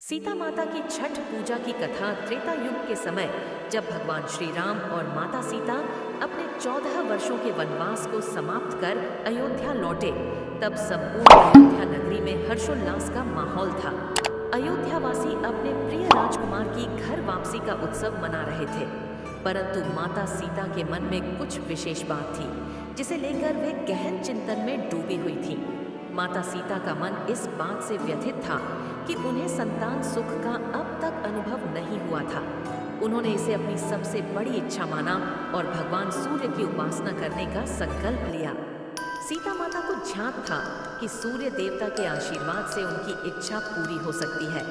सीता माता की छठ पूजा की कथा त्रेता युग के समय जब भगवान श्री राम और माता सीता अपने 14 वर्षों के वनवास को समाप्त कर अयोध्या लौटे, तब संपूर्ण अयोध्या नगरी में हर्षोल्लास का माहौल था। अयोध्यावासी अपने प्रिय राजकुमार की घर वापसी का उत्सव मना रहे थे, परंतु माता सीता के मन में कुछ विशेष बात थी जिसे लेकर वे गहन चिंतन में डूबी हुई थी। माता सीता का मन इस बात से व्यथित था कि उन्हें संतान सुख का अब तक अनुभव नहीं हुआ था। उन्होंने इसे अपनी सबसे बड़ी इच्छा माना और भगवान सूर्य की उपासना करने का संकल्प लिया। सीता माता को ज्ञात था कि सूर्य देवता के आशीर्वाद से उनकी इच्छा पूरी हो सकती है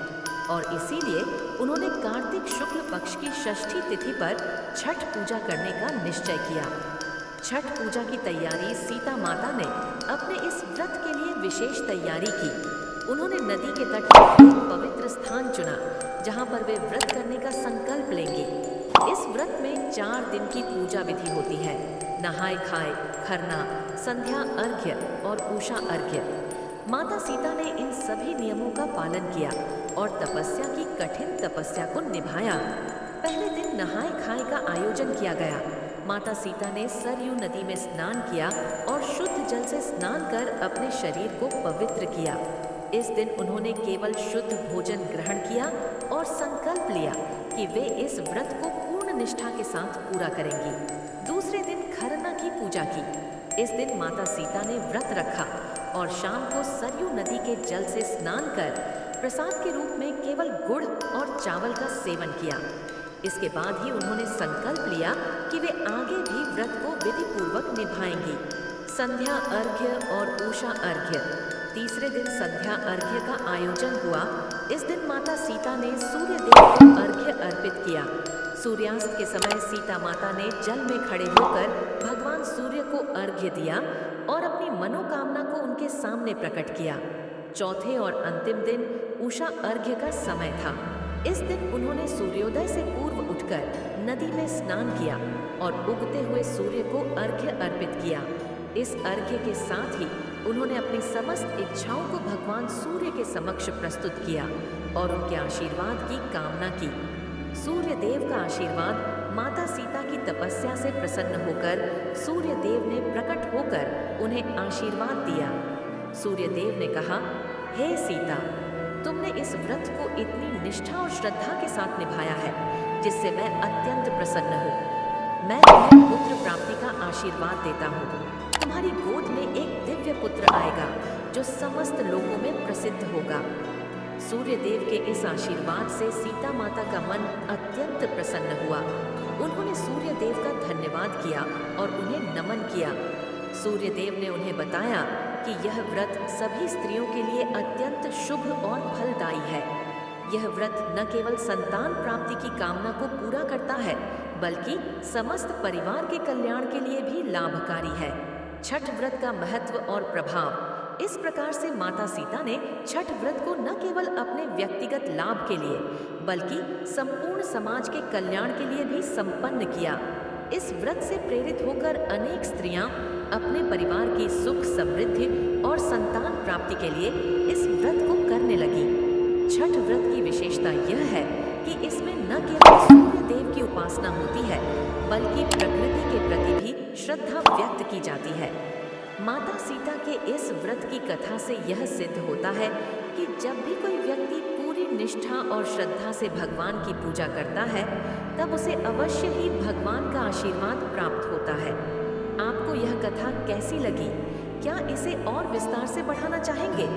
और इसीलिए उन्होंने कार्तिक शुक्ल पक्ष की षष्ठी तिथि पर छठ पूजा करने का निश्चय किया। छठ पूजा की तैयारी सीता माता ने अपने इस व्रत के लिए विशेष तैयारी की। उन्होंने नदी के तट पर एक पवित्र स्थान चुना जहां पर वे व्रत करने का संकल्प लेंगे। इस व्रत में 4 दिन की पूजा विधि होती है: नहाय खाए, खरना, संध्या अर्घ्य और उषा अर्घ्य। माता सीता ने इन सभी नियमों का पालन किया और तपस्या की कठिन तपस्या को निभाया। पहले दिन नहाय खाए का आयोजन किया गया। माता सीता ने सरयू नदी में स्नान किया और शुद्ध जल से स्नान कर अपने शरीर को पवित्र किया। इस दिन उन्होंने केवल शुद्ध भोजन ग्रहण किया और संकल्प लिया कि वे इस व्रत को पूर्ण निष्ठा के साथ पूरा करेंगी। दूसरे दिन खरना की पूजा की। इस दिन माता सीता ने व्रत रखा और शाम को सरयू नदी के जल से स्नान कर प्रसाद के रूप में केवल गुड़ और चावल का सेवन किया। इसके बाद ही उन्होंने संकल्प लिया कि वे आगे भी व्रत को विधि पूर्वक निभाएंगी। संध्या अर्घ्य और उषा अर्घ्य। तीसरे दिन संध्या अर्घ्य का आयोजन हुआ। इस दिन माता सीता ने सूर्य देव को अर्घ्य अर्पित किया। सूर्यास्त के समय सीता माता ने जल में खड़े होकर भगवान सूर्य को अर्घ्य दिया और अपनी मनोकामना को उनके सामने प्रकट किया। चौथे और अंतिम दिन उषा अर्घ्य का समय था। इस दिन उन्होंने सूर्योदय से पूर्व उठकर नदी में स्नान किया और उगते हुए सूर्य को अर्घ्य अर्पित किया। इस अर्घ्य के साथ ही उन्होंने अपनी समस्त इच्छाओं को भगवान सूर्य के समक्ष प्रस्तुत किया और उनके आशीर्वाद की कामना की। सूर्य देव का आशीर्वाद माता सीता की तपस्या से प्रसन्न होकर सूर्य देव ने प्रकट होकर उन्हें आशीर्वाद दिया। सूर्य देव ने कहा, हे सीता, तुमने इस व्रत को इतनी निष्ठा और श्रद्धा के साथ निभाया है जिससे मैं अत्यंत प्रसन्न हूँ। मैं तुम्हें पुत्र प्राप्ति का आशीर्वाद देता हूँ। तुम्हारी गोद में एक दिव्य पुत्र आएगा जो समस्त लोगों में प्रसिद्ध होगा। सूर्य देव के इस आशीर्वाद से सीता माता का मन अत्यंत प्रसन्न हुआ। उन्होंने सूर्य देव का धन्यवाद किया और उन्हें नमन किया। सूर्य देव ने उन्हें बताया कि यह व्रत सभी स्त्रियों के लिए अत्यंत शुभ और फलदायी है। यह व्रत न केवल संतान प्राप्ति की कामना को पूरा करता है बल्कि समस्त परिवार के कल्याण के लिए भी लाभकारी है। छठ व्रत का महत्व और प्रभाव। इस प्रकार से माता सीता ने छठ व्रत को न केवल अपने व्यक्तिगत लाभ के लिए बल्कि संपूर्ण समाज के कल्याण के लिए भी संपन्न किया। इस व्रत से प्रेरित होकर अनेक स्त्रियां अपने परिवार की सुख समृद्धि और संतान प्राप्ति के लिए इस व्रत को करने लगी। छठ व्रत की विशेषता यह है कि इसमें न केवल सूर्य देव की उपासना होती है बल्कि प्रकृति के प्रति भी श्रद्धा व्यक्त की जाती है। माता सीता के इस व्रत की कथा से यह सिद्ध होता है कि जब भी कोई व्यक्ति पूरी निष्ठा और श्रद्धा से भगवान की पूजा करता है तब उसे अवश्य ही भगवान का आशीर्वाद प्राप्त होता है। आपको यह कथा कैसी लगी? क्या इसे और विस्तार से बढ़ाना चाहेंगे?